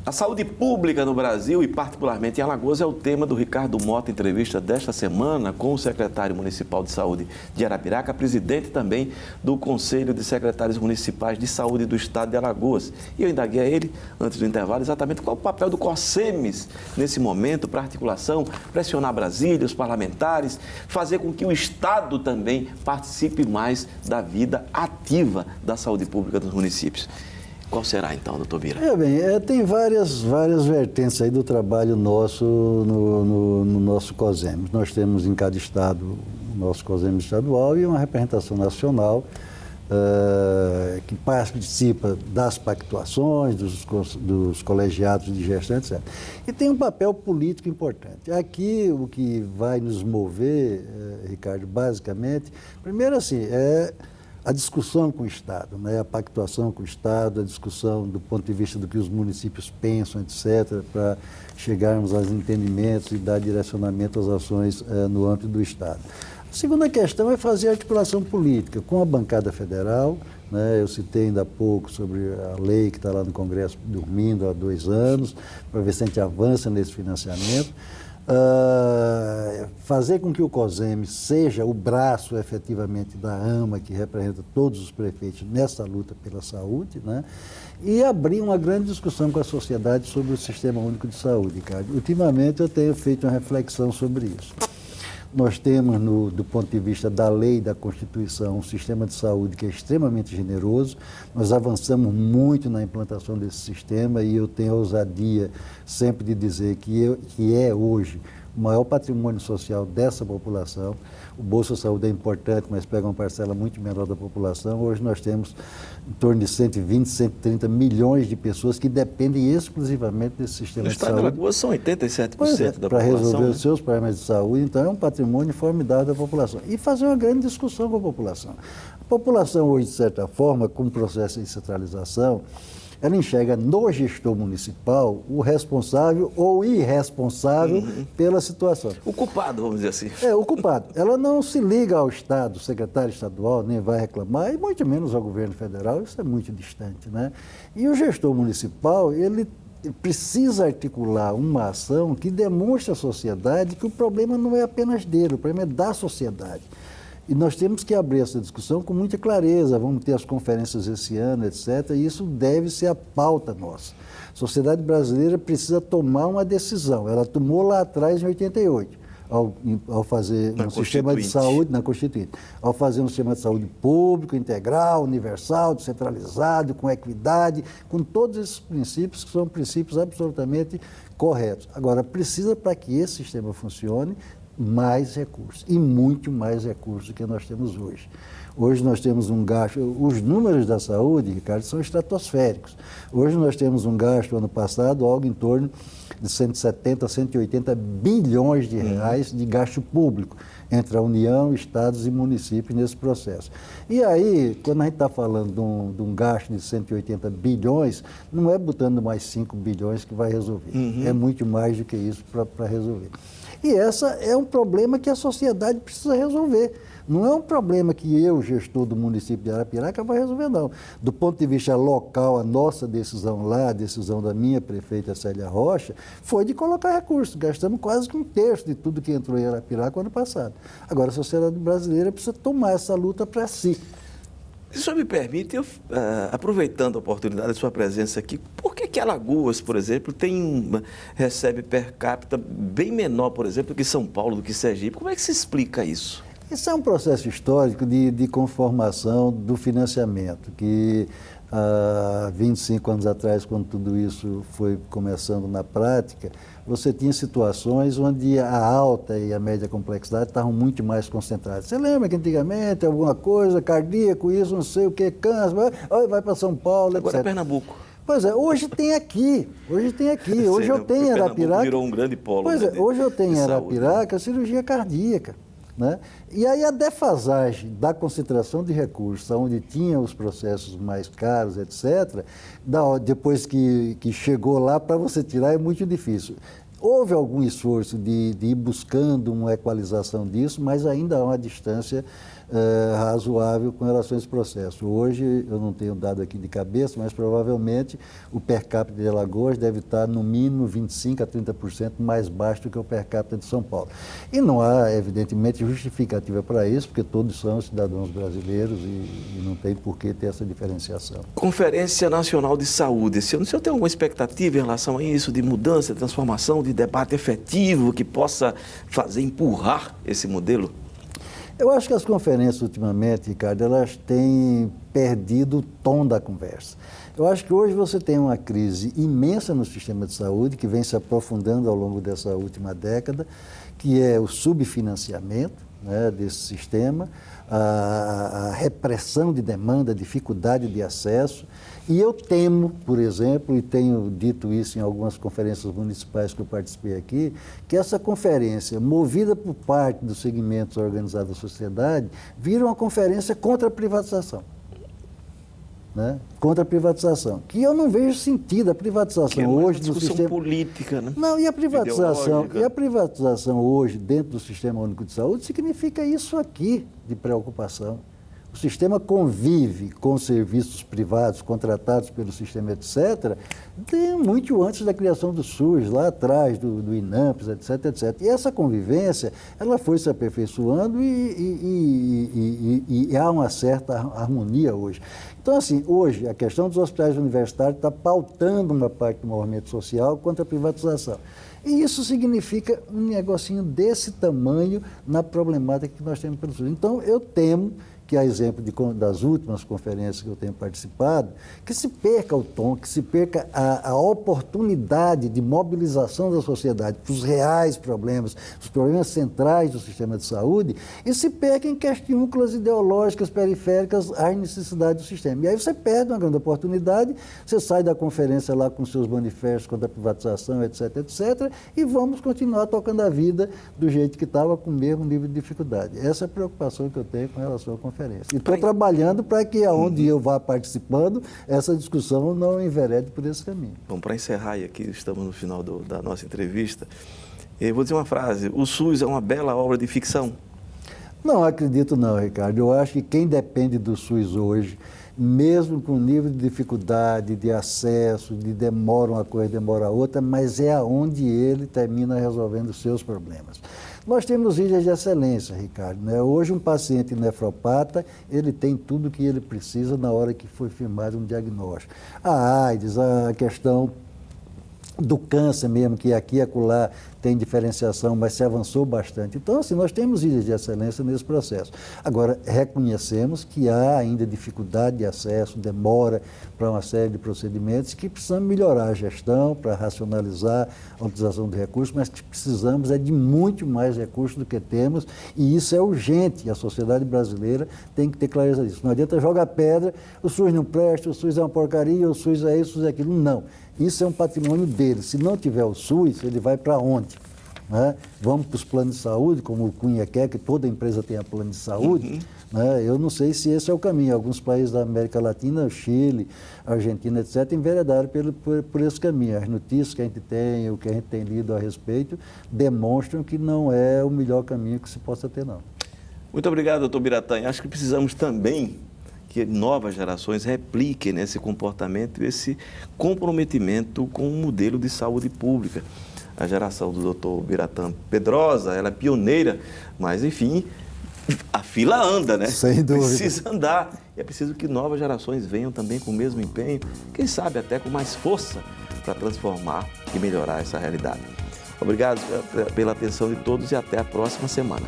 A saúde pública no Brasil e particularmente em Alagoas é o tema do Ricardo Mota, entrevista desta semana com o secretário municipal de saúde de Arapiraca, presidente também do Conselho de Secretários Municipais de Saúde do Estado de Alagoas. E eu indaguei a ele, antes do intervalo, exatamente qual o papel do COSEMES nesse momento para articulação, pressionar Brasília, os parlamentares, fazer com que o Estado também participe mais da vida ativa da saúde pública dos municípios. Qual será, então, doutor Bira? Tem várias vertentes aí do trabalho nosso no nosso COSEMES. Nós temos em cada estado o nosso COSEMES estadual e uma representação nacional que participa das pactuações, dos colegiados de gestão, etc. E tem um papel político importante. Aqui, o que vai nos mover, Ricardo, basicamente, primeiro assim, a discussão com o Estado, né? A pactuação com o Estado, a discussão do ponto de vista do que os municípios pensam, etc., para chegarmos aos entendimentos e dar direcionamento às ações no âmbito do Estado. A segunda questão é fazer articulação política com a bancada federal, né? Eu citei ainda há pouco sobre a lei que está lá no Congresso dormindo há 2 anos, para ver se a gente avança nesse financiamento. Fazer com que o COSEMES seja o braço efetivamente da AMA, que representa todos os prefeitos nessa luta pela saúde, né? E abrir uma grande discussão com a sociedade sobre o Sistema Único de Saúde, Ricardo. Ultimamente eu tenho feito uma reflexão sobre isso. Nós temos, do ponto de vista da lei e da Constituição, um sistema de saúde que é extremamente generoso. Nós avançamos muito na implantação desse sistema e eu tenho a ousadia sempre de dizer que é hoje o maior patrimônio social dessa população. O Bolsa Saúde é importante, mas pega uma parcela muito menor da população. Hoje nós temos em torno de 120, 130 milhões de pessoas que dependem exclusivamente desse sistema de saúde. No estado de Alagoas são 87% da população. Para resolver os seus problemas de saúde, então é um patrimônio formidável da população. E fazer uma grande discussão com a população. A população hoje, de certa forma, com o processo de centralização, ela enxerga no gestor municipal o responsável ou irresponsável pela situação. O culpado, vamos dizer assim. O culpado. Ela não se liga ao Estado, secretário estadual, nem vai reclamar, e muito menos ao governo federal, isso é muito distante, né? E o gestor municipal, ele precisa articular uma ação que demonstre à sociedade que o problema não é apenas dele, o problema é da sociedade. E nós temos que abrir essa discussão com muita clareza, vamos ter as conferências esse ano, etc., e isso deve ser a pauta nossa. A sociedade brasileira precisa tomar uma decisão, ela tomou lá atrás, em 88, ao fazer um sistema de saúde, na Constituinte, ao fazer um sistema de saúde público, integral, universal, descentralizado, com equidade, com todos esses princípios que são princípios absolutamente corretos. Agora, precisa, para que esse sistema funcione, mais recursos, e muito mais recursos do que nós temos hoje. Hoje nós temos um gasto, os números da saúde, Ricardo, são estratosféricos. Hoje nós temos um gasto, ano passado, algo em torno de 170 a 180 bilhões de reais de gasto público entre a União, estados e municípios nesse processo. E aí, quando a gente está falando de um gasto de 180 bilhões, não é botando mais 5 bilhões que vai resolver. É muito mais do que isso para resolver. E esse é um problema que a sociedade precisa resolver. Não é um problema que eu, gestor do município de Arapiraca, vai resolver, não. Do ponto de vista local, a nossa decisão lá, a decisão da minha prefeita Célia Rocha, foi de colocar recursos. Gastamos quase que 1/3 de tudo que entrou em Arapiraca ano passado. Agora, a sociedade brasileira precisa tomar essa luta para si. Se o senhor me permite, aproveitando a oportunidade da sua presença aqui, por que Alagoas, por exemplo, recebe per capita bem menor, por exemplo, do que São Paulo, do que Sergipe? Como é que se explica isso? Isso é um processo histórico de conformação do financiamento, que há 25 anos atrás, quando tudo isso foi começando na prática, você tinha situações onde a alta e a média complexidade estavam muito mais concentradas. Você lembra que antigamente alguma coisa, cardíaco, isso, não sei o que, câncer, vai para São Paulo, Agora etc. é Pernambuco. Pois é, hoje tem aqui. Hoje eu tenho em Arapiraca. Virou um grande polo. Pois é, hoje eu tenho em Arapiraca cirurgia cardíaca. Né? E aí a defasagem da concentração de recursos, onde tinha os processos mais caros, etc., depois que chegou lá, para você tirar é muito difícil. Houve algum esforço de ir buscando uma equalização disso, mas ainda há uma distância razoável com relação a esse processo. Hoje, eu não tenho dado aqui de cabeça, mas provavelmente o per capita de Alagoas deve estar no mínimo 25% a 30% mais baixo do que o per capita de São Paulo. E não há, evidentemente, justificativa para isso, porque todos são cidadãos brasileiros e não tem por que ter essa diferenciação. Conferência Nacional de Saúde. O senhor tem alguma expectativa em relação a isso, de mudança, de transformação, de debate efetivo que possa empurrar esse modelo? Eu acho que as conferências ultimamente, Ricardo, elas têm perdido o tom da conversa. Eu acho que hoje você tem uma crise imensa no sistema de saúde, que vem se aprofundando ao longo dessa última década, que é o subfinanciamento, né, desse sistema, a repressão de demanda, a dificuldade de acesso. E eu temo, por exemplo, e tenho dito isso em algumas conferências municipais que eu participei aqui, que essa conferência, movida por parte dos segmentos organizados da sociedade, vira uma conferência contra a privatização. Né? Contra a privatização, que eu não vejo sentido. A privatização hoje do sistema política, né? Não, e a privatização hoje dentro do Sistema Único de Saúde significa isso aqui de preocupação. O sistema convive com serviços privados contratados pelo sistema, etc., muito antes da criação do SUS, lá atrás, do INAMPS, etc., etc. E essa convivência, ela foi se aperfeiçoando e há uma certa harmonia hoje. Então, assim, hoje, a questão dos hospitais universitários está pautando uma parte do movimento social contra a privatização. E isso significa um negocinho desse tamanho na problemática que nós temos pelo SUS. Então, eu temo que, a exemplo das últimas conferências que eu tenho participado, que se perca o tom, que se perca a oportunidade de mobilização da sociedade para os reais problemas, os problemas centrais do sistema de saúde, e se perca em questúnculas ideológicas periféricas às necessidades do sistema. E aí você perde uma grande oportunidade, você sai da conferência lá com seus manifestos contra a privatização, etc., etc., e vamos continuar tocando a vida do jeito que estava, com o mesmo nível de dificuldade. Essa é a preocupação que eu tenho com relação à conferência. E estou trabalhando para que, aonde eu vá participando, essa discussão não enverede por esse caminho. Bom, para encerrar, e aqui estamos no final da nossa entrevista, eu vou dizer uma frase: o SUS é uma bela obra de ficção? Não acredito não, Ricardo. Eu acho que quem depende do SUS hoje, mesmo com nível de dificuldade, de acesso, de demora uma coisa, demora outra, mas é aonde ele termina resolvendo os seus problemas. Nós temos ilhas de excelência, Ricardo, né? Hoje um paciente nefropata, ele tem tudo o que ele precisa na hora que foi firmado um diagnóstico. A AIDS, a questão do câncer mesmo, que aqui e acolá tem diferenciação, mas se avançou bastante. Então, assim, nós temos ilhas de excelência nesse processo. Agora, reconhecemos que há ainda dificuldade de acesso, demora para uma série de procedimentos que precisamos melhorar a gestão para racionalizar a utilização de recursos, mas que precisamos de muito mais recursos do que temos, e isso é urgente. A sociedade brasileira tem que ter clareza disso. Não adianta jogar pedra, o SUS não presta, o SUS é uma porcaria, o SUS é isso, o SUS é aquilo. Não. Isso é um patrimônio dele. Se não tiver o SUS, ele vai para onde? Né? Vamos para os planos de saúde, como o Cunha quer, que toda empresa tenha plano de saúde. Né? Eu não sei se esse é o caminho. Alguns países da América Latina, o Chile, a Argentina, etc., enveredaram por esse caminho. As notícias que a gente tem, o que a gente tem lido a respeito, demonstram que não é o melhor caminho que se possa ter, não. Muito obrigado, doutor Biratã. Acho que precisamos também que novas gerações repliquem esse comportamento, esse comprometimento com um modelo de saúde pública. A geração do doutor Biratã Pedrosa, ela é pioneira, mas, enfim, a fila anda, né? Sem dúvida. Precisa andar. E é preciso que novas gerações venham também com o mesmo empenho, quem sabe até com mais força, para transformar e melhorar essa realidade. Obrigado pela atenção de todos e até a próxima semana.